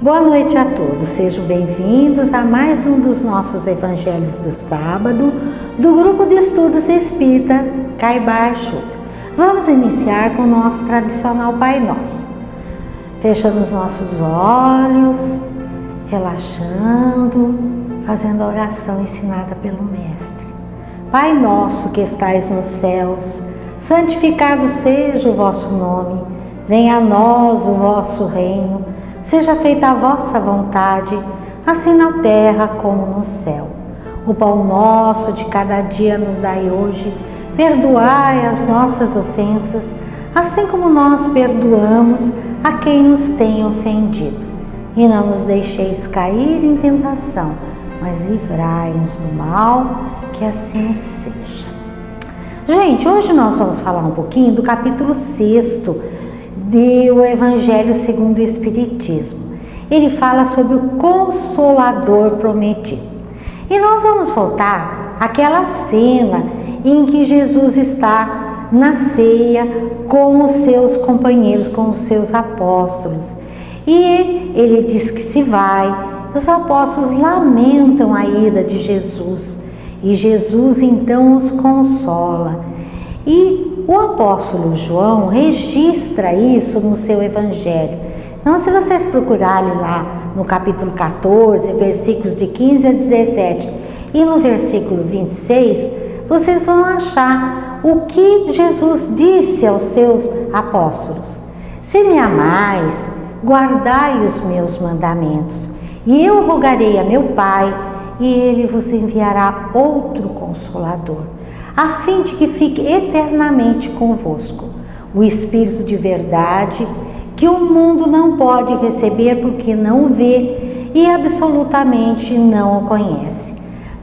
Boa noite a todos, sejam bem-vindos a mais um dos nossos Evangelhos do Sábado, do Grupo de Estudos Espírita Caibar Chuto. Vamos iniciar com o nosso tradicional Pai Nosso. Fechando os nossos olhos, relaxando, fazendo a oração ensinada pelo Mestre. Pai nosso que estais nos céus, santificado seja o vosso nome, venha a nós o vosso reino, seja feita a vossa vontade, assim na terra como no céu. O pão nosso de cada dia nos dai hoje, perdoai as nossas ofensas, assim como nós perdoamos a quem nos tem ofendido. E não nos deixeis cair em tentação, mas livrai-nos do mal, que assim seja. Gente, hoje nós vamos falar um pouquinho do capítulo 6º do Evangelho segundo o Espiritismo. Ele fala sobre o Consolador prometido. E nós vamos voltar àquela cena em que Jesus está na ceia com os seus companheiros, com os seus apóstolos. E ele diz que se vai, os apóstolos lamentam a ida de Jesus. E Jesus então os consola. E o apóstolo João registra isso no seu Evangelho. Então, se vocês procurarem lá no capítulo 14, versículos de 15 a 17 e no versículo 26, vocês vão achar o que Jesus disse aos seus apóstolos. Se me amais, guardai os meus mandamentos, e eu rogarei a meu Pai, e ele vos enviará outro Consolador, a fim de que fique eternamente convosco, o Espírito de verdade, que o mundo não pode receber porque não o vê e absolutamente não o conhece.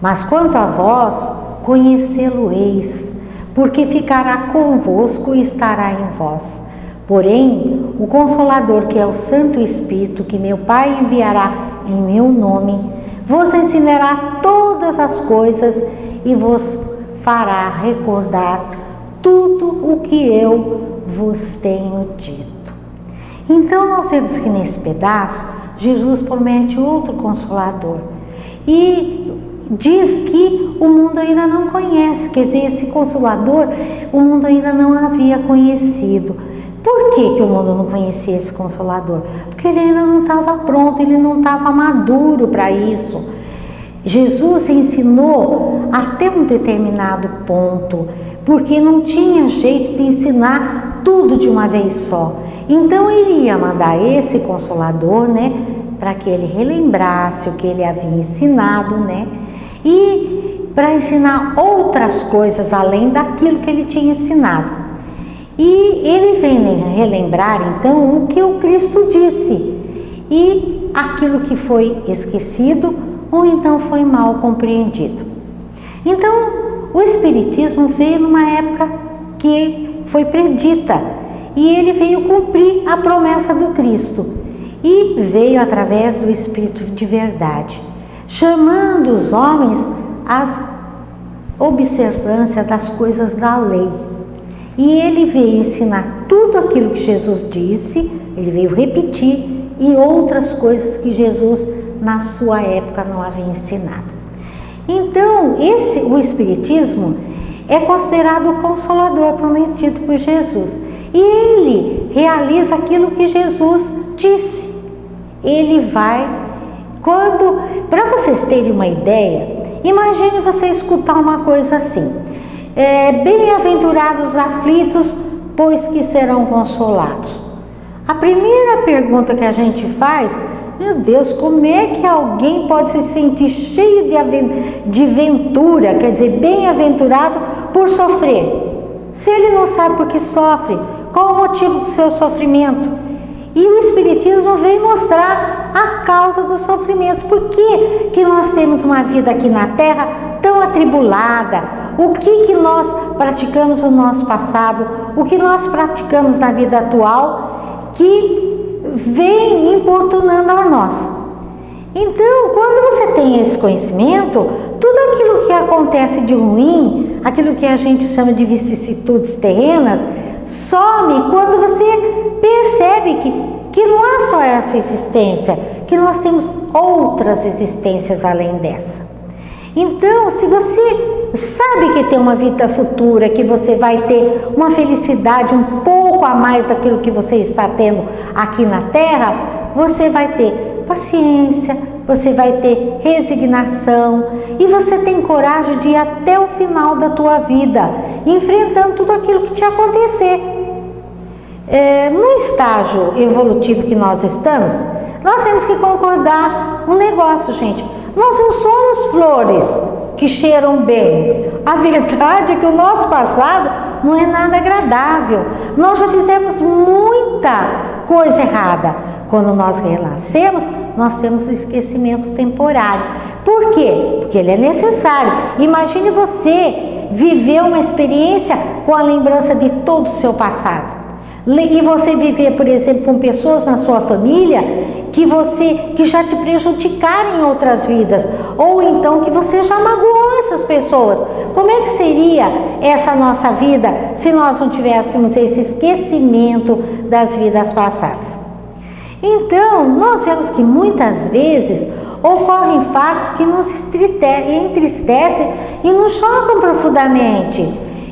Mas quanto a vós, conhecê-lo-eis, porque ficará convosco e estará em vós. Porém, o Consolador, que é o Santo Espírito, que meu Pai enviará em meu nome, vos ensinará todas as coisas e vos fará recordar tudo o que eu vos tenho dito. Então nós vemos que nesse pedaço Jesus promete outro Consolador e diz que o mundo ainda não conhece, quer dizer, esse Consolador o mundo ainda não havia conhecido. Por que o mundo não conhecia esse Consolador? Porque ele ainda não estava pronto, ele não estava maduro para isso. Jesus ensinou até um determinado ponto, porque não tinha jeito de ensinar tudo de uma vez só. Então ele ia mandar esse Consolador, para que ele relembrasse o que ele havia ensinado, e para ensinar outras coisas além daquilo que ele tinha ensinado. E ele vem relembrar então o que o Cristo disse e aquilo que foi esquecido ou então foi mal compreendido. Então, o Espiritismo veio numa época que foi predita e ele veio cumprir a promessa do Cristo e veio através do Espírito de verdade, chamando os homens às observâncias das coisas da lei. E ele veio ensinar tudo aquilo que Jesus disse, ele veio repetir e outras coisas que Jesus na sua época não havia ensinado. Então, o Espiritismo é considerado o Consolador prometido por Jesus. E ele realiza aquilo que Jesus disse. Ele vai, para vocês terem uma ideia, imagine você escutar uma coisa assim: bem-aventurados os aflitos, pois que serão consolados. A primeira pergunta que a gente faz: meu Deus, como é que alguém pode se sentir cheio de ventura, quer dizer, bem-aventurado por sofrer? Se ele não sabe por que sofre, qual o motivo do seu sofrimento? E o Espiritismo vem mostrar a causa dos sofrimentos. Por que nós temos uma vida aqui na Terra tão atribulada? O que nós praticamos no nosso passado? O que nós praticamos na vida atual que vem importunando a nós? Então, quando você tem esse conhecimento, tudo aquilo que acontece de ruim, aquilo que a gente chama de vicissitudes terrenas, some quando você percebe que não há só só essa existência, que nós temos outras existências além dessa. Então, se você sabe que tem uma vida futura, que você vai ter uma felicidade um pouco a mais daquilo que você está tendo aqui na Terra, você vai ter paciência, você vai ter resignação e você tem coragem de ir até o final da tua vida, enfrentando tudo aquilo que te acontecer. No estágio evolutivo que nós estamos, nós temos que concordar um negócio, gente. Nós não somos flores que cheiram bem. A verdade é que o nosso passado não é nada agradável. Nós já fizemos muita coisa errada. Quando nós renascemos, nós temos esquecimento temporário. Por quê? Porque ele é necessário. Imagine você viver uma experiência com a lembrança de todo o seu passado. E você viver, por exemplo, com pessoas na sua família que já te prejudicaram em outras vidas, ou então que você já magoou essas pessoas. Como é que seria essa nossa vida se nós não tivéssemos esse esquecimento das vidas passadas? Então, nós vemos que muitas vezes ocorrem fatos que nos entristecem e nos chocam profundamente.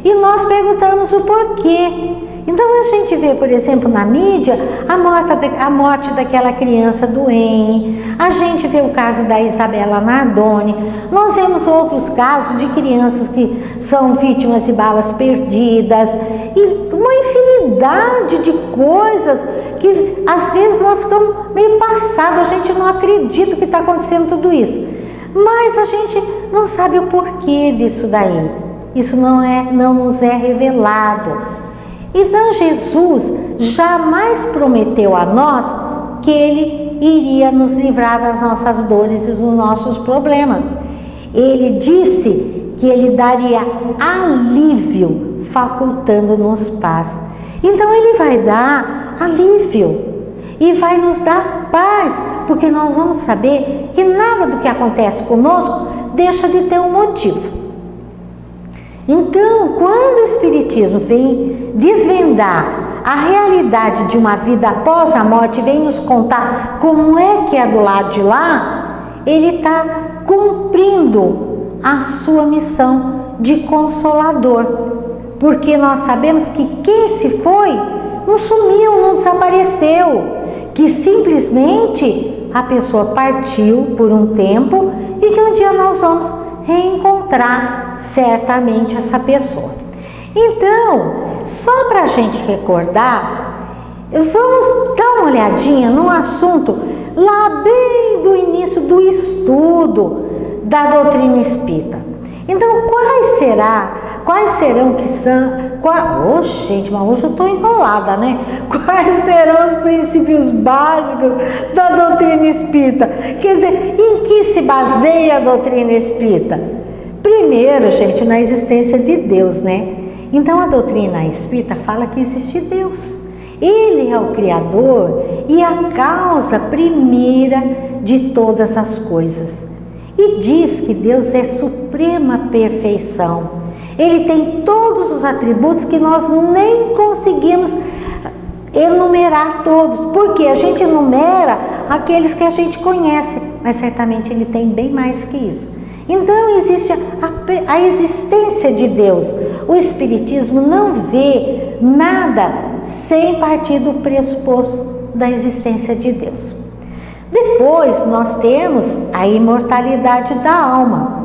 E nós perguntamos o porquê. Então a gente vê, por exemplo, na mídia, a morte daquela criança do EN, a gente vê o caso da Isabela Nardoni, nós vemos outros casos de crianças que são vítimas de balas perdidas, e uma infinidade de coisas que às vezes nós ficamos meio passados, a gente não acredita que está acontecendo tudo isso, mas a gente não sabe o porquê disso daí, isso não nos é revelado. Então Jesus jamais prometeu a nós que Ele iria nos livrar das nossas dores e dos nossos problemas. Ele disse que Ele daria alívio, facultando-nos paz. Então Ele vai dar alívio e vai nos dar paz, porque nós vamos saber que nada do que acontece conosco deixa de ter um motivo. Então, quando o Espiritismo vem desvendar a realidade de uma vida após a morte, vem nos contar como é que é do lado de lá, ele está cumprindo a sua missão de consolador. Porque nós sabemos que quem se foi não sumiu, não desapareceu, que simplesmente a pessoa partiu por um tempo e que um dia nós vamos reencontrar certamente essa pessoa. Então, só para a gente recordar, vamos dar uma olhadinha no assunto lá bem do início do estudo da doutrina espírita. Então, quais serão que são... gente, mas hoje eu estou enrolada, né? Quais serão os princípios básicos da doutrina espírita? Quer dizer, em que se baseia a doutrina espírita? Primeiro, gente, na existência de Deus, né? Então, a doutrina espírita fala que existe Deus. Ele é o Criador e a causa primeira de todas as coisas. E diz que Deus é suprema perfeição. Ele tem todos os atributos que nós nem conseguimos enumerar todos, porque a gente enumera aqueles que a gente conhece, mas certamente ele tem bem mais que isso. Então existe a existência de Deus. O Espiritismo não vê nada sem partir do pressuposto da existência de Deus. Depois nós temos a imortalidade da alma.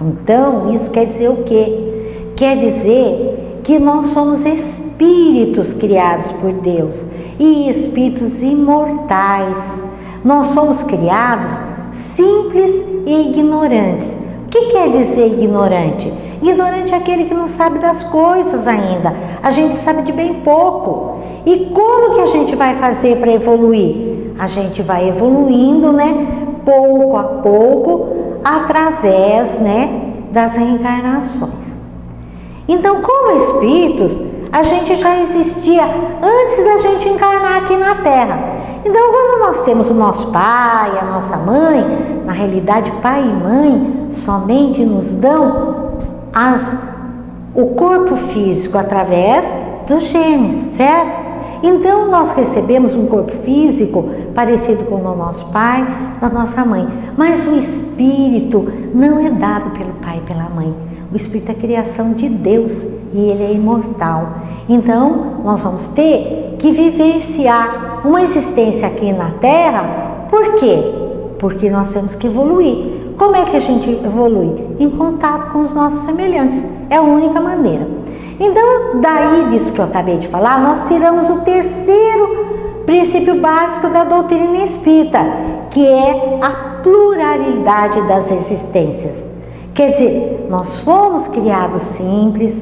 Então, isso quer dizer o quê? Quer dizer que nós somos espíritos criados por Deus e espíritos imortais. Nós somos criados simples e ignorantes. O que quer dizer ignorante? Ignorante é aquele que não sabe das coisas ainda. A gente sabe de bem pouco. E como que a gente vai fazer para evoluir? A gente vai evoluindo, né? Pouco a pouco, através, né, das reencarnações. Então, como espíritos, a gente já existia antes da gente encarnar aqui na Terra. Então, quando nós temos o nosso pai, a nossa mãe, na realidade, pai e mãe somente nos dão o corpo físico através dos genes, certo? Então nós recebemos um corpo físico parecido com o do nosso pai, da nossa mãe, mas o espírito não é dado pelo pai e pela mãe. O espírito é criação de Deus e ele é imortal. Então nós vamos ter que vivenciar uma existência aqui na Terra. Por quê? Porque nós temos que evoluir. Como é que a gente evolui? Em contato com os nossos semelhantes. É a única maneira. Então, daí disso que eu acabei de falar, nós tiramos o terceiro princípio básico da doutrina espírita, que é a pluralidade das existências. Quer dizer, nós fomos criados simples,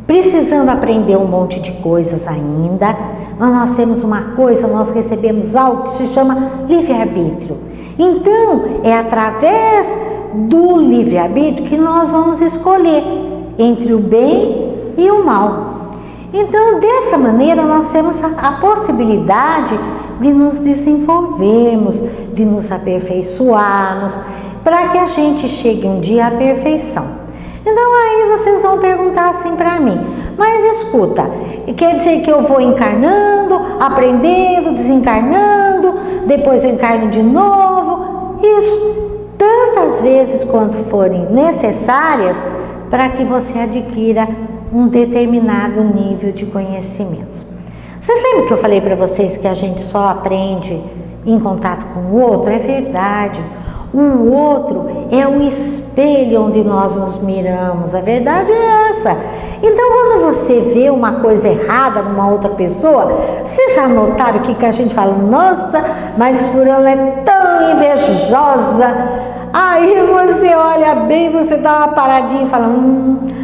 precisando aprender um monte de coisas ainda, mas nós temos uma coisa, nós recebemos algo que se chama livre-arbítrio. Então, é através do livre-arbítrio que nós vamos escolher entre o bem e o mal. Então, dessa maneira, nós temos a possibilidade de nos desenvolvermos, de nos aperfeiçoarmos, para que a gente chegue um dia à perfeição. Então, aí vocês vão perguntar assim para mim, mas escuta, quer dizer que eu vou encarnando, aprendendo, desencarnando, depois eu encarno de novo? Isso, tantas vezes quanto forem necessárias para que você adquira um determinado nível de conhecimento. Vocês lembram que eu falei para vocês que a gente só aprende em contato com o outro? É verdade. O outro é o espelho onde nós nos miramos. A verdade é essa. Então, quando você vê uma coisa errada numa outra pessoa, vocês já notaram que a gente fala, nossa, mas fulana é tão invejosa. Aí você olha bem, você dá uma paradinha e fala,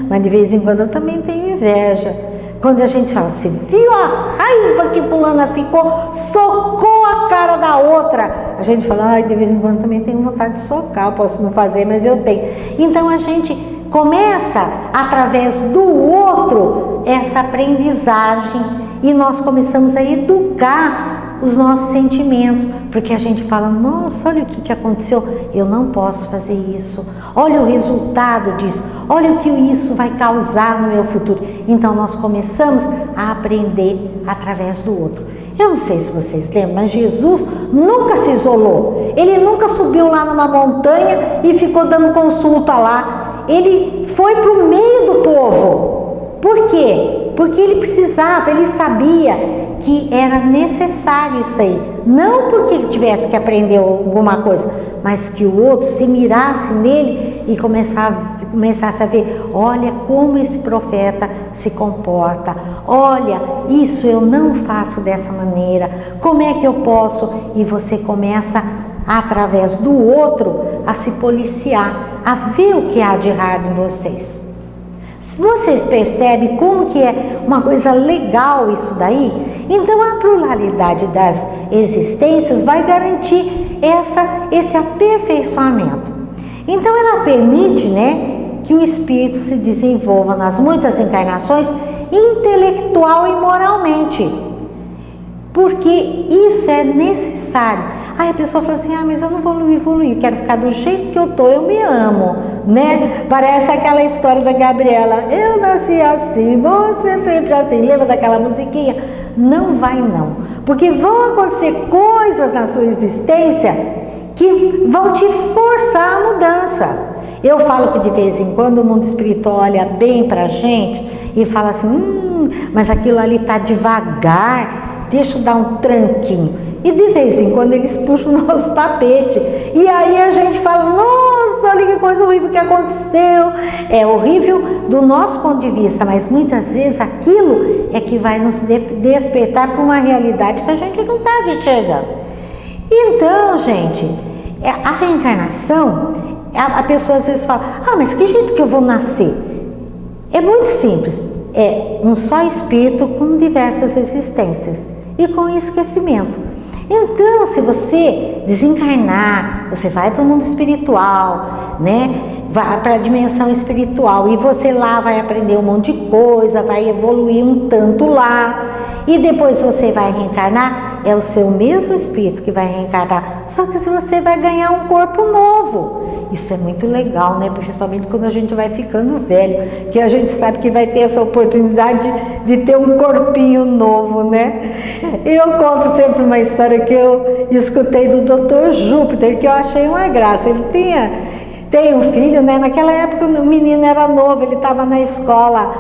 mas de vez em quando eu também tenho inveja. Quando a gente fala, você viu a raiva que fulana ficou, socou a cara da outra. A gente fala, ai, de vez em quando também tenho vontade de socar, eu posso não fazer, mas eu tenho. Então a gente começa, através do outro, essa aprendizagem e nós começamos a educar os nossos sentimentos, porque a gente fala, nossa, olha o que aconteceu, eu não posso fazer isso, olha o resultado disso, olha o que isso vai causar no meu futuro. Então nós começamos a aprender através do outro. Eu não sei se vocês lembram, mas Jesus nunca se isolou, ele nunca subiu lá numa montanha e ficou dando consulta lá, ele foi para o meio do povo. Por quê? Porque ele precisava, ele sabia que era necessário isso aí, não porque ele tivesse que aprender alguma coisa, mas que o outro se mirasse nele e começasse a ver, olha como esse profeta se comporta, olha, isso eu não faço dessa maneira, como é que eu posso? E você começa, através do outro, a se policiar, a ver o que há de errado em vocês. Se vocês percebem como que é uma coisa legal isso daí, então a pluralidade das existências vai garantir esse aperfeiçoamento. Então ela permite, que o espírito se desenvolva nas muitas encarnações intelectual e moralmente, porque isso é necessário. Aí a pessoa fala assim, mas eu não vou evoluir, quero ficar do jeito que eu tô, eu me amo, Parece aquela história da Gabriela, eu nasci assim, você sempre assim, lembra daquela musiquinha? Não vai não, porque vão acontecer coisas na sua existência que vão te forçar a mudança. Eu falo que de vez em quando o mundo espiritual olha bem pra gente e fala assim, mas aquilo ali tá devagar, deixa eu dar um tranquinho. E de vez em quando eles puxam o nosso tapete. E aí a gente fala, nossa, olha que coisa horrível que aconteceu. É horrível do nosso ponto de vista, mas muitas vezes aquilo é que vai nos despertar para uma realidade que a gente não estava enxergando. Então, gente, a reencarnação, a pessoa às vezes fala, mas que jeito que eu vou nascer? É muito simples. É um só espírito com diversas existências e com esquecimento. Então, se você desencarnar, você vai para o mundo espiritual, vai para a dimensão espiritual e você lá vai aprender um monte de coisa, vai evoluir um tanto lá e depois você vai reencarnar é o seu mesmo espírito que vai reencarnar, só que você vai ganhar um corpo novo. Isso é muito legal, né? Principalmente quando a gente vai ficando velho, que a gente sabe que vai ter essa oportunidade de ter um corpinho novo, né? Eu conto sempre uma história que eu escutei do Dr. Júpiter, que eu achei uma graça. Ele tem um filho, né? Naquela época o menino era novo, ele estava na escola,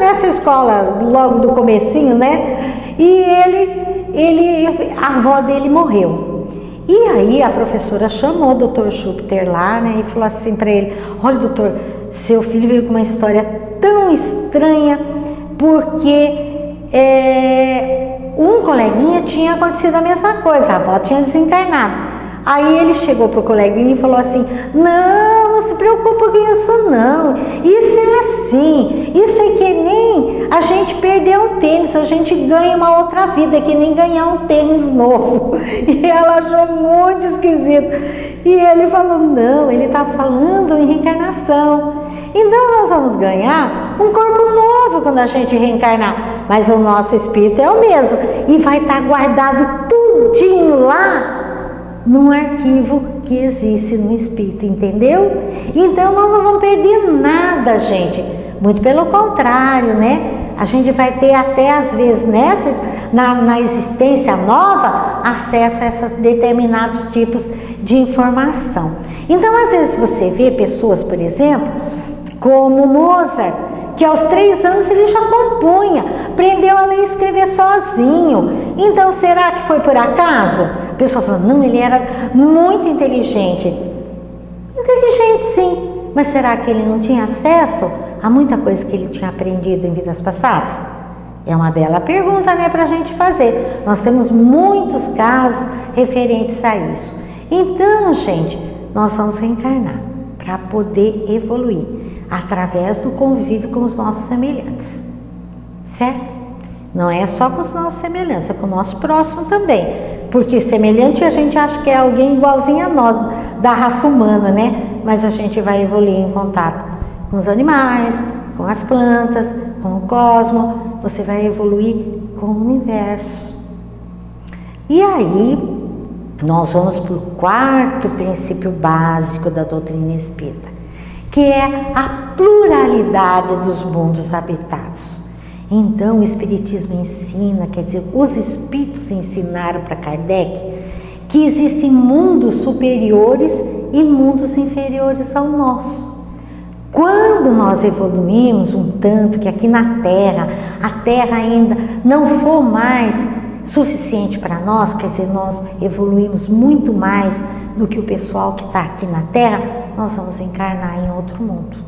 nessa escola, logo do comecinho, né? E a avó dele morreu. E aí a professora chamou o Dr. Júpiter lá, né? E falou assim para ele: olha, doutor, seu filho veio com uma história tão estranha, porque um coleguinha tinha acontecido a mesma coisa, a avó tinha desencarnado. Aí ele chegou pro coleguinha e falou assim: não se preocupa com isso não, isso é assim, isso é que nem a gente perder um tênis, a gente ganha uma outra vida, é que nem ganhar um tênis novo. E ela achou muito esquisito. E ele falou: não, ele está falando em reencarnação. Então nós vamos ganhar um corpo novo quando a gente reencarnar, mas o nosso espírito é o mesmo e vai estar guardado tudinho lá num arquivo que existe no espírito, entendeu? Então nós não vamos perder nada, gente. Muito pelo contrário, né? A gente vai ter até às vezes na existência nova acesso a esses determinados tipos de informação. Então às vezes você vê pessoas, por exemplo, como Mozart, que aos 3 anos ele já compunha, aprendeu a ler e escrever sozinho. Então será que foi por acaso? A pessoa falou: não, ele era muito inteligente. Inteligente sim, mas será que ele não tinha acesso a muita coisa que ele tinha aprendido em vidas passadas? É uma bela pergunta, né, para a gente fazer. Nós temos muitos casos referentes a isso. Então, gente, nós vamos reencarnar para poder evoluir através do convívio com os nossos semelhantes, certo? Não é só com os nossos semelhantes, é com o nosso próximo também. Porque semelhante a gente acha que é alguém igualzinho a nós, da raça humana, né? Mas a gente vai evoluir em contato com os animais, com as plantas, com o cosmos. Você vai evoluir com o universo. E aí, nós vamos para o 4º princípio básico da doutrina espírita, que é a pluralidade dos mundos habitados. Então o Espiritismo ensina, quer dizer, os Espíritos ensinaram para Kardec que existem mundos superiores e mundos inferiores ao nosso. Quando nós evoluímos um tanto que aqui na Terra, a Terra ainda não for mais suficiente para nós, quer dizer, nós evoluímos muito mais do que o pessoal que está aqui na Terra, nós vamos encarnar em outro mundo.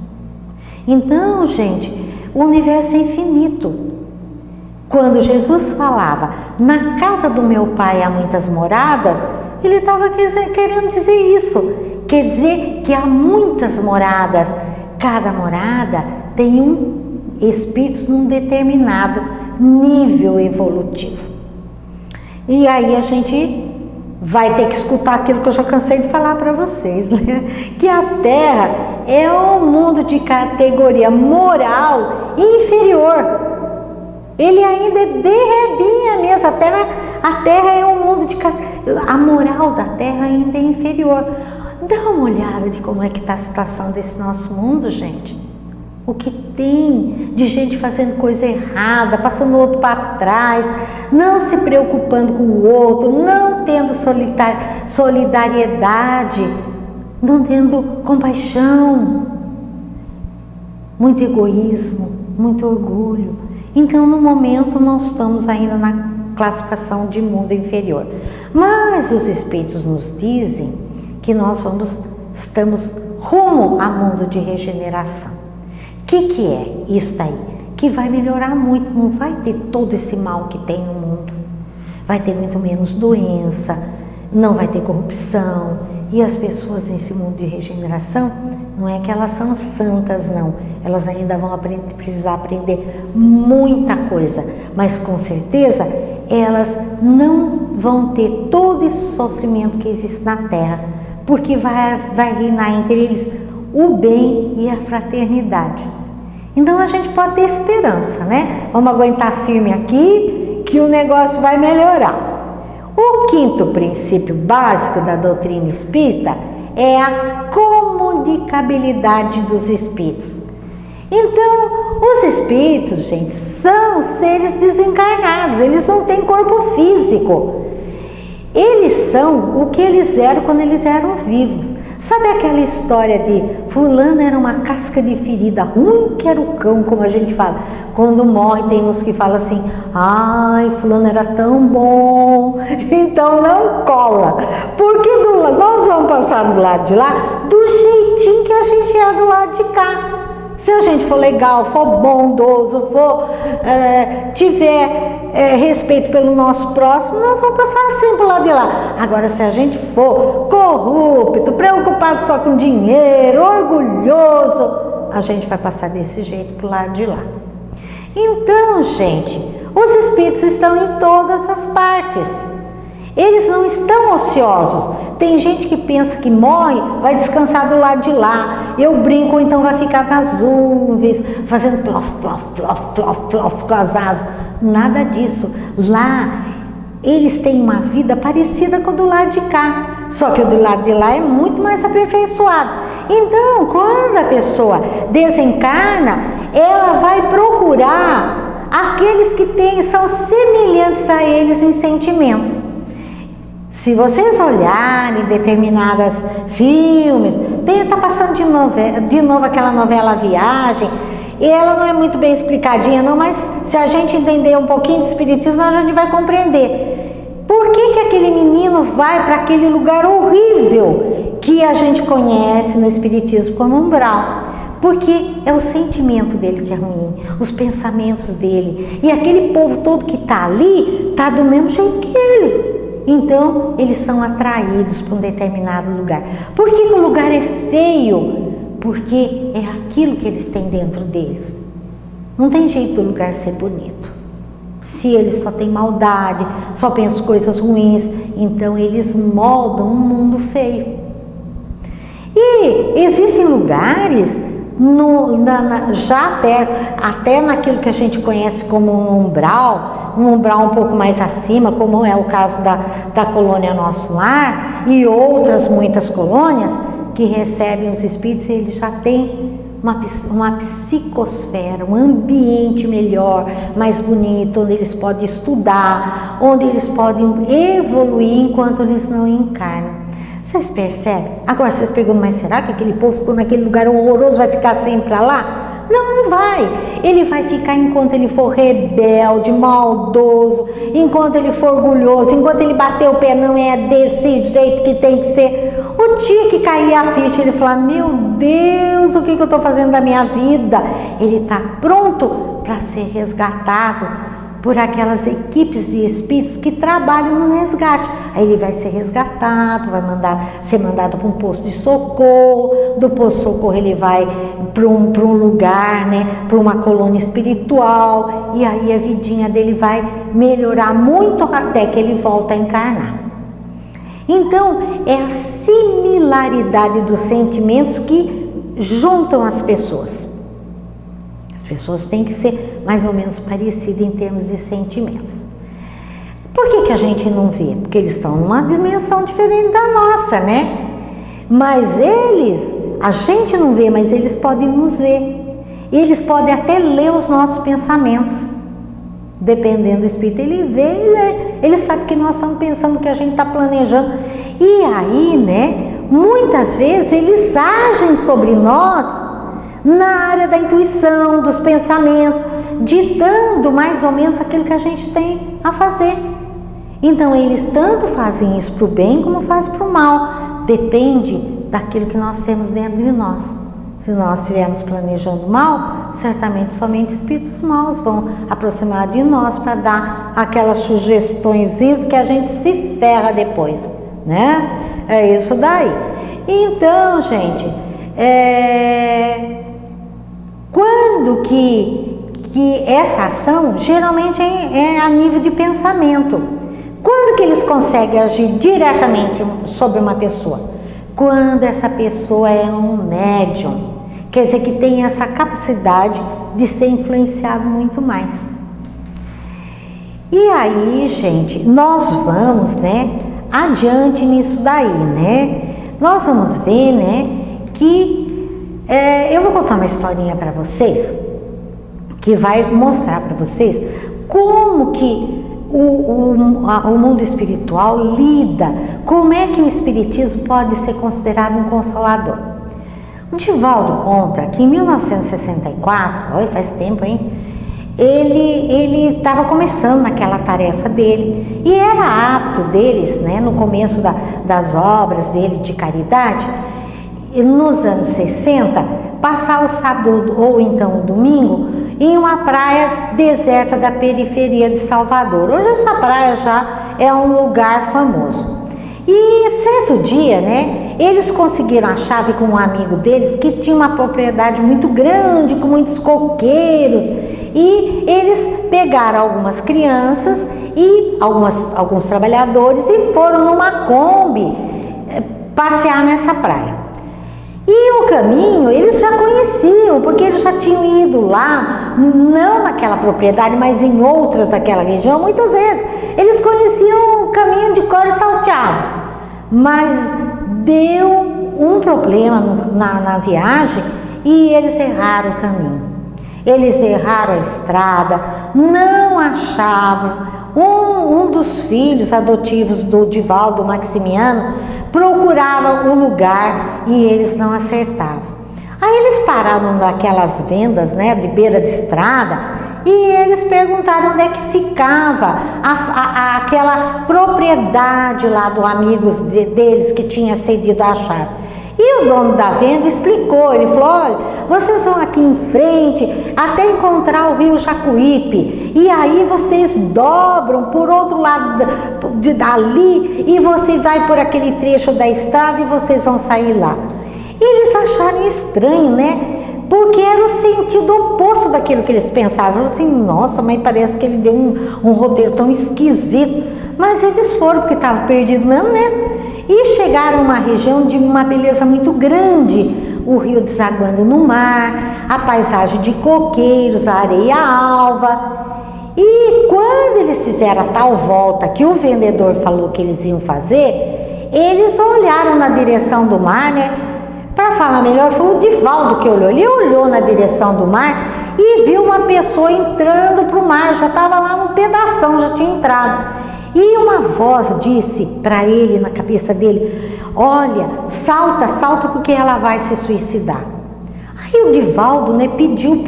Então, gente, o universo é infinito. Quando Jesus falava: na casa do meu pai há muitas moradas, ele estava querendo dizer isso. Quer dizer que há muitas moradas. Cada morada tem um espírito num determinado nível evolutivo. E aí a gente vai ter que escutar aquilo que eu já cansei de falar para vocês, né? Que a Terra é um mundo de categoria moral inferior. Ele ainda é bem rebinha mesmo. A Terra é um mundo de... A moral da Terra ainda é inferior. Dá uma olhada de como é que está a situação desse nosso mundo, gente. O que tem de gente fazendo coisa errada, passando o outro para trás, não se preocupando com o outro, não tendo solidariedade, não tendo compaixão, muito egoísmo, muito orgulho. Então, no momento, nós estamos ainda na classificação de mundo inferior. Mas os Espíritos nos dizem que nós estamos rumo a mundo de regeneração. O que é isso daí? Que vai melhorar muito, não vai ter todo esse mal que tem no mundo. Vai ter muito menos doença, não vai ter corrupção. E as pessoas nesse mundo de regeneração, não é que elas são santas, não. Elas ainda vão precisar aprender muita coisa. Mas com certeza, elas não vão ter todo esse sofrimento que existe na Terra. Porque vai reinar entre eles o bem e a fraternidade. Então a gente pode ter esperança, né? Vamos aguentar firme aqui que o negócio vai melhorar. O quinto princípio básico da doutrina espírita é a comunicabilidade dos espíritos. Então, os espíritos, gente, são seres desencarnados, eles não têm corpo físico. Eles são o que eles eram quando eles eram vivos. Sabe aquela história de fulano era uma casca de ferida, ruim que era o cão, como a gente fala. Quando morre tem uns que falam assim, ai, fulano era tão bom, então não cola. Porque nós vamos passar do lado de lá do jeitinho que a gente é do lado de cá. Se a gente for legal, for bondoso, tiver respeito pelo nosso próximo, nós vamos passar assim pro lado de lá. Agora, se a gente for corrupto, preocupado só com dinheiro, orgulhoso, a gente vai passar desse jeito pro lado de lá. Então, gente, os espíritos estão em todas as partes. Eles não estão ociosos. Tem gente que pensa que morre, vai descansar do lado de lá. Eu brinco, então vai ficar nas nuvens, fazendo plof, plof, plof, plof, plof com as asas. Nada disso. Lá, eles têm uma vida parecida com a do lado de cá. Só que o do lado de lá é muito mais aperfeiçoado. Então, quando a pessoa desencarna, ela vai procurar aqueles que são semelhantes a eles em sentimentos. Se vocês olharem determinados filmes, tá passando de novo aquela novela Viagem, e ela não é muito bem explicadinha não, mas se a gente entender um pouquinho de espiritismo, a gente vai compreender. Por que aquele menino vai para aquele lugar horrível que a gente conhece no espiritismo como umbral? Porque é o sentimento dele que é ruim, os pensamentos dele. E aquele povo todo que está ali, está do mesmo jeito que ele. Então, eles são atraídos para um determinado lugar. Por que o lugar é feio? Porque é aquilo que eles têm dentro deles. Não tem jeito do lugar ser bonito. Se eles só têm maldade, só pensam coisas ruins, então eles moldam um mundo feio. E existem lugares, já perto, até naquilo que a gente conhece como um umbral um pouco mais acima, como é o caso da colônia Nosso Lar e outras muitas colônias que recebem os espíritos, eles já têm uma psicosfera, um ambiente melhor, mais bonito, onde eles podem estudar, onde eles podem evoluir enquanto eles não encarnam. Vocês percebem? Agora vocês perguntam, mas será que aquele povo ficou naquele lugar horroroso, vai ficar sempre lá? Não, não vai. Ele vai ficar enquanto ele for rebelde, maldoso, enquanto ele for orgulhoso, enquanto ele bater o pé, não é desse jeito que tem que ser. O dia que cair a ficha, ele falar, meu Deus, o que eu estou fazendo da minha vida? Ele está pronto para ser resgatado por aquelas equipes de espíritos que trabalham no resgate. Aí ele vai ser resgatado, vai ser mandado para um posto de socorro, do posto de socorro ele vai para um lugar, né, para uma colônia espiritual, e aí a vidinha dele vai melhorar muito até que ele volta a encarnar. Então, é a similaridade dos sentimentos que juntam as pessoas. As pessoas têm que ser mais ou menos parecidas em termos de sentimentos. Por que a gente não vê? Porque eles estão numa dimensão diferente da nossa, né? Mas a gente não vê, mas eles podem nos ver. E eles podem até ler os nossos pensamentos. Dependendo do espírito, ele vê, ele sabe que nós estamos pensando, que a gente está planejando. E aí, né, muitas vezes eles agem sobre nós na área da intuição, dos pensamentos, ditando mais ou menos aquilo que a gente tem a fazer. Então, eles tanto fazem isso para o bem como fazem para o mal. Depende daquilo que nós temos dentro de nós. Se nós estivermos planejando mal, certamente somente espíritos maus vão aproximar de nós para dar aquelas sugestões que a gente se ferra depois, né? É isso daí. Então, gente, quando que essa ação geralmente é a nível de pensamento. Quando que eles conseguem agir diretamente sobre uma pessoa? Quando essa pessoa é um médium, quer dizer que tem essa capacidade de ser influenciado muito mais. E aí, gente, nós vamos, né, adiante nisso daí, né? Nós vamos ver, né, que eu vou contar uma historinha para vocês que vai mostrar para vocês como que o mundo espiritual lida, como é que o espiritismo pode ser considerado um consolador. O Divaldo conta que em 1964, olha, faz tempo, hein? Ele estava começando naquela tarefa dele e era hábito deles, né, no começo das obras dele de caridade, nos anos 60, passar o sábado ou então o domingo em uma praia deserta da periferia de Salvador. Hoje essa praia já é um lugar famoso. E certo dia, né, eles conseguiram a chave com um amigo deles que tinha uma propriedade muito grande, com muitos coqueiros, e eles pegaram algumas crianças e alguns trabalhadores e foram numa Kombi passear nessa praia. E o caminho eles já conheciam, porque eles já tinham ido lá, não naquela propriedade, mas em outras daquela região, muitas vezes. Eles conheciam o caminho de cor e salteado, mas deu um problema na viagem e eles erraram o caminho. Eles erraram a estrada, não achavam. Um dos filhos adotivos do Divaldo Maximiano procurava o lugar e eles não acertavam. Aí eles pararam naquelas vendas, né, de beira de estrada, e eles perguntaram onde é que ficava aquela propriedade lá do amigos deles que tinha cedido a chave. E o dono da venda explicou, ele falou: olha, vocês vão aqui em frente até encontrar o rio Jacuípe, e aí vocês dobram por outro lado dali e você vai por aquele trecho da estrada e vocês vão sair lá. E eles acharam estranho, né? Porque era o sentido oposto daquilo que eles pensavam. Falaram assim: nossa, mas parece que ele deu um roteiro tão esquisito. Mas eles foram porque estavam perdidos mesmo, né? E chegaram a uma região de uma beleza muito grande, o rio desaguando no mar, a paisagem de coqueiros, a areia alva. E quando eles fizeram a tal volta que o vendedor falou que eles iam fazer, eles olharam na direção do mar, né? Para falar melhor, foi o Divaldo que olhou. Ele olhou na direção do mar e viu uma pessoa entrando para o mar, já estava lá no pedação, já tinha entrado. E uma voz disse para ele, na cabeça dele: olha, salta, salta, porque ela vai se suicidar. Aí o Divaldo, né, pediu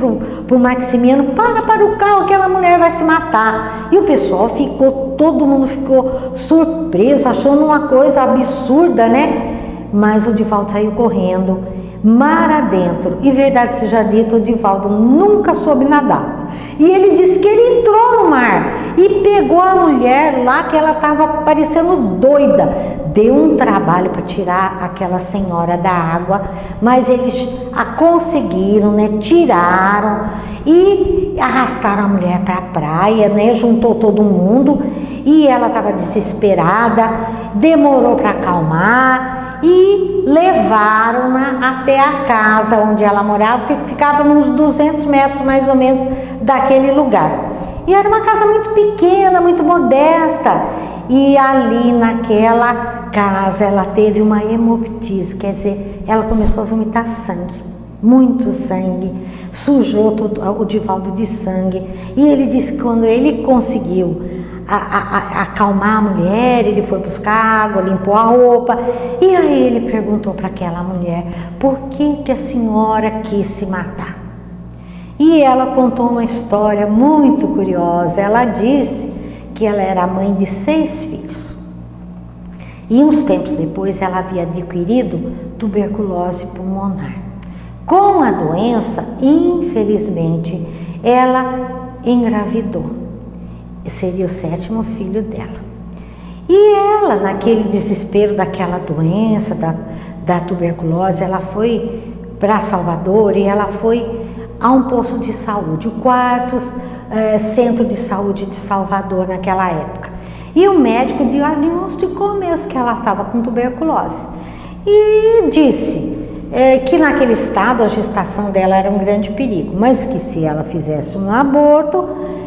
pro Maximiano: para o carro, aquela mulher vai se matar. E o pessoal todo mundo ficou surpreso, achando uma coisa absurda, né? Mas o Divaldo saiu correndo, mar adentro. E verdade seja dita, o Divaldo nunca soube nadar. E ele disse que ele entrou no mar e pegou a mulher lá, que ela estava parecendo doida. Deu um trabalho para tirar aquela senhora da água, mas eles a conseguiram, né? Tiraram e arrastaram a mulher para a praia, né? Juntou todo mundo e ela estava desesperada, demorou para acalmar e levaram-na até a casa onde ela morava, que ficava uns 200 metros mais ou menos daquele lugar. E era uma casa muito pequena, muito modesta. E ali naquela casa ela teve uma hemoptise, quer dizer, ela começou a vomitar sangue, muito sangue, sujou todo o Divaldo de sangue. E ele disse que quando ele conseguiu acalmar a mulher, ele foi buscar água, limpou a roupa, e aí ele perguntou para aquela mulher: por que a senhora quis se matar? E ela contou uma história muito curiosa. Ela disse que ela era mãe de 6 filhos. E uns tempos depois ela havia adquirido tuberculose pulmonar. Com a doença, infelizmente, ela engravidou. Seria o 7º filho dela. E ela, naquele desespero daquela doença, da tuberculose, ela foi para Salvador e ela foi a um posto de saúde, o 4º centro de saúde de Salvador naquela época. E o médico diagnosticou mesmo que ela estava com tuberculose. E disse que naquele estado a gestação dela era um grande perigo, mas que se ela fizesse um aborto,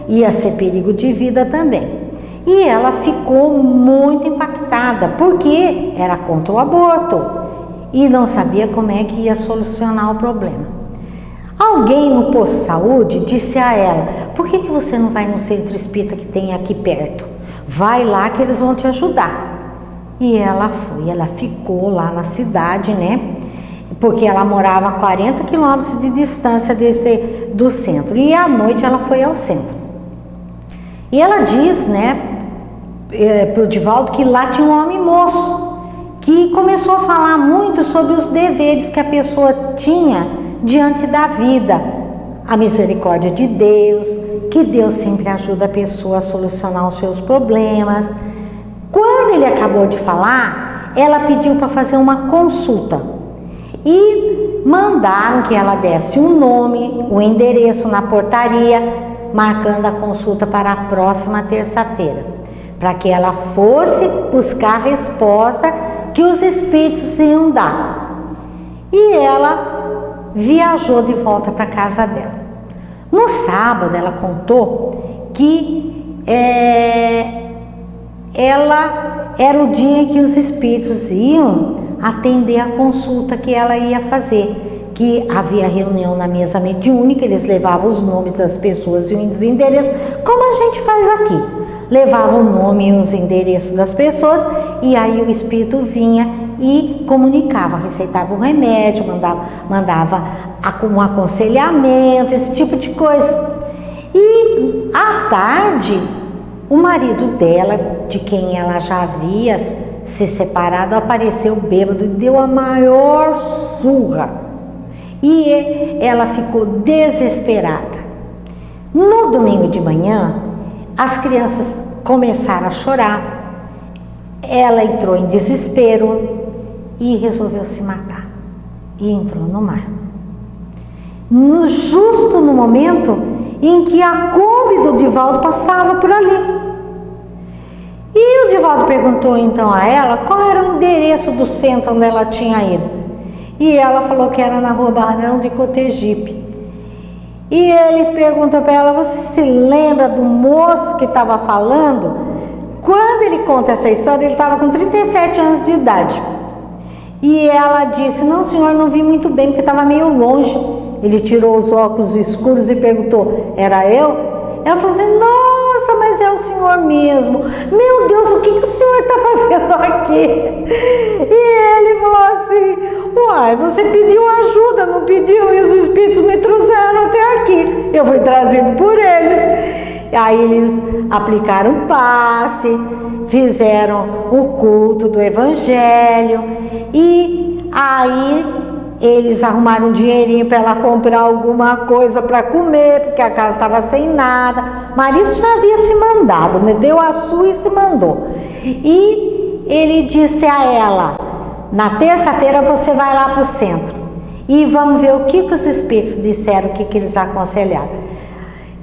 ia ser perigo de vida também. E ela ficou muito impactada, porque era contra o aborto e não sabia como é que ia solucionar o problema. Alguém no posto de saúde disse a ela: por que você não vai no centro espírita que tem aqui perto? Vai lá que eles vão te ajudar. E ela foi, ela ficou lá na cidade, né? Porque ela morava a 40 quilômetros de distância do centro. E à noite ela foi ao centro. E ela diz, né, para o Divaldo, que lá tinha um homem moço, que começou a falar muito sobre os deveres que a pessoa tinha diante da vida. A misericórdia de Deus, que Deus sempre ajuda a pessoa a solucionar os seus problemas. Quando ele acabou de falar, ela pediu para fazer uma consulta e mandaram que ela desse um nome, o endereço na portaria, marcando a consulta para a próxima terça-feira, para que ela fosse buscar a resposta que os espíritos iam dar. E ela viajou de volta para a casa dela. No sábado, ela contou que ela era o dia em que os espíritos iam atender a consulta que ela ia fazer, que havia reunião na mesa mediúnica, eles levavam os nomes das pessoas e os endereços, como a gente faz aqui. Levava o nome e os endereços das pessoas, e aí o espírito vinha e comunicava, receitava um remédio, mandava um aconselhamento, esse tipo de coisa. E à tarde, o marido dela, de quem ela já havia se separado, apareceu bêbado e deu a maior surra. E ela ficou desesperada. No domingo de manhã, as crianças começaram a chorar. Ela entrou em desespero e resolveu se matar. E entrou no mar. Justo no momento em que a Kombi do Divaldo passava por ali. E o Divaldo perguntou então a ela qual era o endereço do centro onde ela tinha ido. E ela falou que era na rua Barão de Cotegipe. E ele perguntou para ela: você se lembra do moço que estava falando? Quando ele conta essa história, ele estava com 37 anos de idade. E ela disse: não, senhor, não vi muito bem, porque estava meio longe. Ele tirou os óculos escuros e perguntou: era eu? Ela falou assim: nossa, mas é o senhor mesmo. Meu Deus, o que o senhor está fazendo aqui? E ele falou assim: uai, você pediu ajuda, não pediu? E os espíritos me trouxeram até aqui. Eu fui trazido por eles. Aí eles aplicaram passe, fizeram o culto do evangelho. E aí eles arrumaram um dinheirinho para ela comprar alguma coisa para comer, porque a casa estava sem nada. O marido já havia se mandado, né? Deu a sua e se mandou. E ele disse a ela: na terça-feira você vai lá para o centro e vamos ver o que os espíritos disseram, o que eles aconselharam.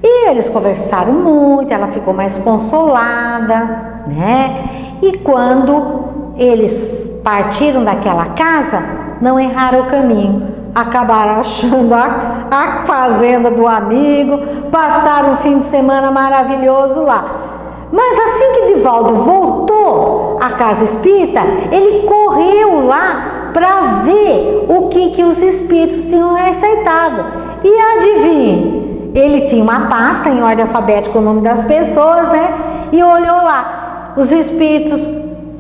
E eles conversaram muito, ela ficou mais consolada, né? E quando eles partiram daquela casa, não erraram o caminho, acabaram achando a fazenda do amigo, passaram um fim de semana maravilhoso lá. Mas assim que Divaldo voltou à casa espírita, ele correu lá para ver o que os espíritos tinham receitado. E adivinhe, ele tinha uma pasta em ordem alfabética, o nome das pessoas, né? E olhou lá, os espíritos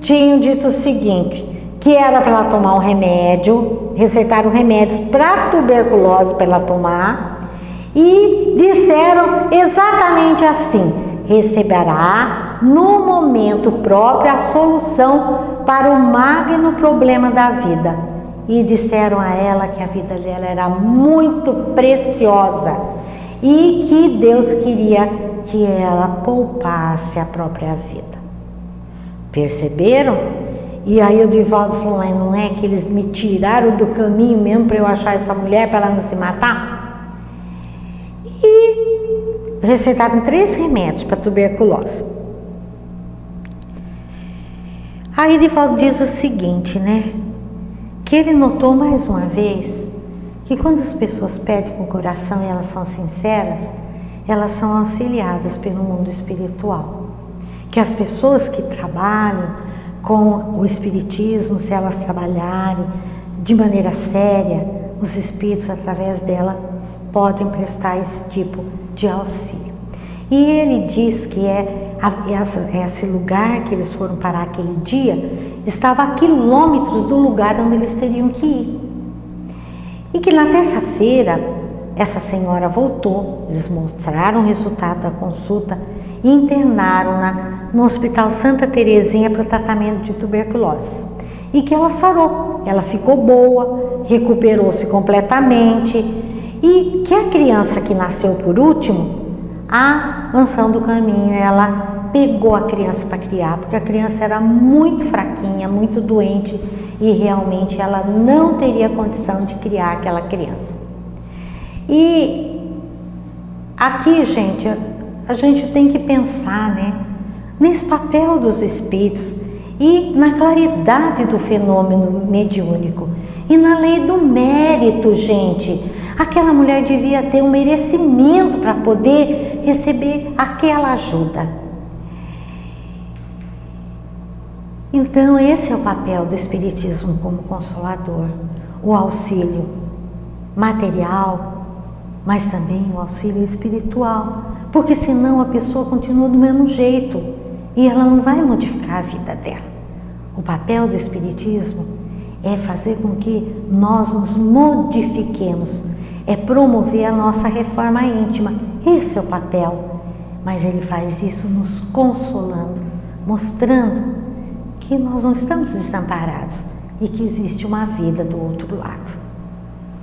tinham dito o seguinte: que era para ela tomar um remédio, receitaram remédios para tuberculose para ela tomar, e disseram exatamente assim: receberá no momento próprio a solução para o magno problema da vida. E disseram a ela que a vida dela era muito preciosa e que Deus queria que ela poupasse a própria vida. Perceberam? E aí o Divaldo falou: mas não é que eles me tiraram do caminho mesmo para eu achar essa mulher, para ela não se matar? E receitaram 3 remédios para tuberculose. Aí Divaldo diz o seguinte, né? Que ele notou mais uma vez que quando as pessoas pedem com o coração e elas são sinceras, elas são auxiliadas pelo mundo espiritual. Que as pessoas que trabalham com o espiritismo, se elas trabalharem de maneira séria, os espíritos através dela podem prestar esse tipo de auxílio. E ele diz que esse lugar que eles foram parar aquele dia estava a quilômetros do lugar onde eles teriam que ir. E que na terça-feira essa senhora voltou, eles mostraram o resultado da consulta e internaram no Hospital Santa Terezinha para o tratamento de tuberculose. E que ela sarou, ela ficou boa, recuperou-se completamente, e que a criança que nasceu por último, a Mansão do Caminho, ela pegou a criança para criar, porque a criança era muito fraquinha, muito doente, e realmente ela não teria condição de criar aquela criança. E aqui, gente, a gente tem que pensar, né, nesse papel dos espíritos e na claridade do fenômeno mediúnico e na lei do mérito, gente. Aquela mulher devia ter um merecimento para poder receber aquela ajuda. Então, esse é o papel do espiritismo como consolador, o auxílio material, mas também o auxílio espiritual, porque senão a pessoa continua do mesmo jeito e ela não vai modificar a vida dela. O papel do espiritismo é fazer com que nós nos modifiquemos, é promover a nossa reforma íntima. Esse é o papel, mas ele faz isso nos consolando, mostrando que nós não estamos desamparados e que existe uma vida do outro lado.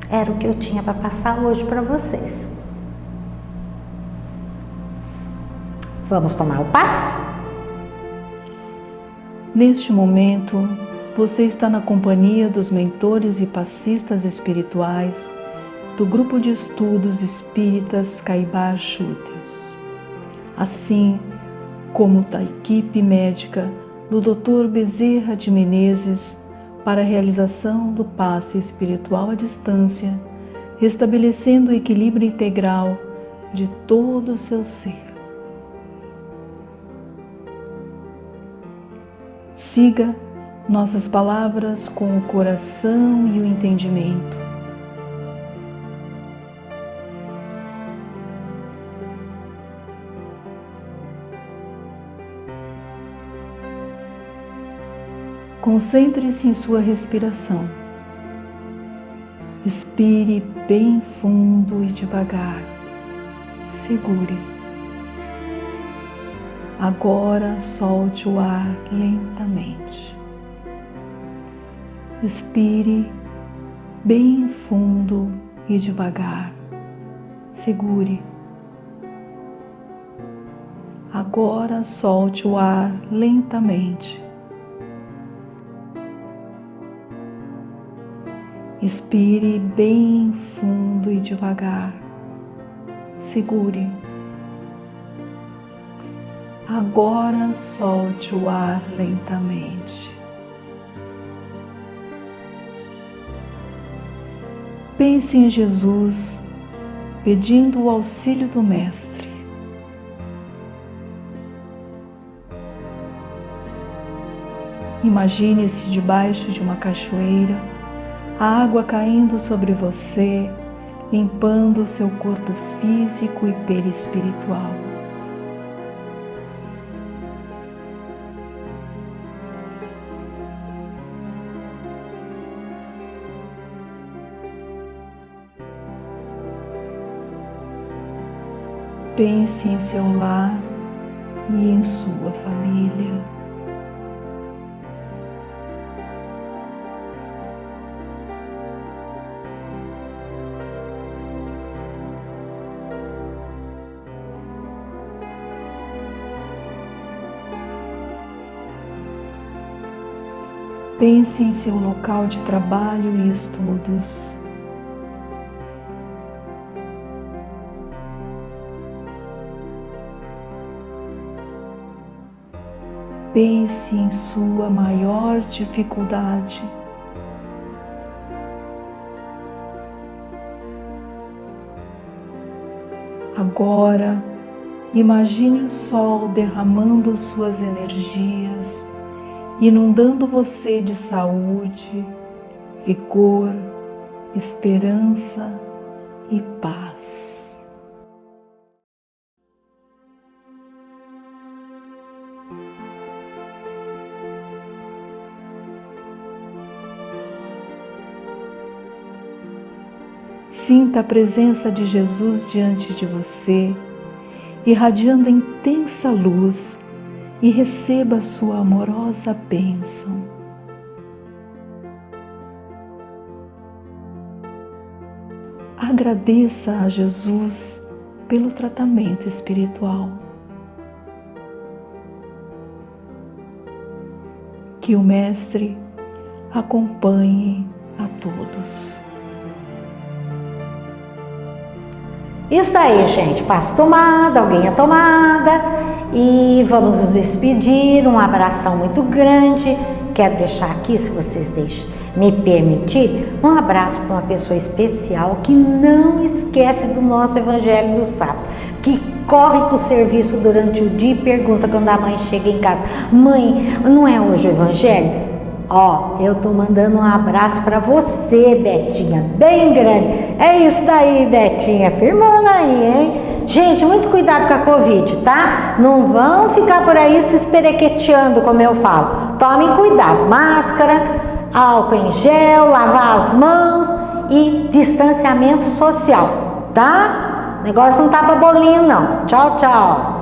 Era o que eu tinha para passar hoje para vocês. Vamos tomar o passe? Neste momento, você está na companhia dos mentores e passistas espirituais do Grupo de Estudos Espíritas Caibar Chúteos, assim como da equipe médica do Dr. Bezerra de Menezes para a realização do passe espiritual à distância, restabelecendo o equilíbrio integral de todo o seu ser. Siga nossas palavras com o coração e o entendimento. Concentre-se em sua respiração. Expire bem fundo e devagar. Segure. Agora solte o ar lentamente. Expire bem fundo e devagar. Segure. Agora solte o ar lentamente. Expire bem fundo e devagar. Segure. Agora solte o ar lentamente. Pense em Jesus, pedindo o auxílio do Mestre. Imagine-se debaixo de uma cachoeira, a água caindo sobre você, limpando o seu corpo físico e perispiritual. Pense em seu lar e em sua família. Pense em seu local de trabalho e estudos. Pense em sua maior dificuldade. Agora, imagine o sol derramando suas energias, inundando você de saúde, vigor, esperança e paz. Sinta a presença de Jesus diante de você, irradiando intensa luz, e receba a sua amorosa bênção. Agradeça a Jesus pelo tratamento espiritual. Que o Mestre acompanhe a todos. Isso aí, gente. Passo tomada, alguém a tomada. E vamos nos despedir. Um abração muito grande. Quero deixar aqui, se vocês me permitirem, um abraço para uma pessoa especial que não esquece do nosso Evangelho do Sábado, que corre com o serviço durante o dia e pergunta quando a mãe chega em casa: mãe, não é hoje o Evangelho? Ó, eu tô mandando um abraço para você, Betinha, bem grande. É isso daí, Betinha, firmando aí, hein? Gente, muito cuidado com a Covid, tá? Não vão ficar por aí se esperequeteando, como eu falo. Tomem cuidado, máscara, álcool em gel, lavar as mãos e distanciamento social, tá? O negócio não tá pra bolinho, não. Tchau, tchau.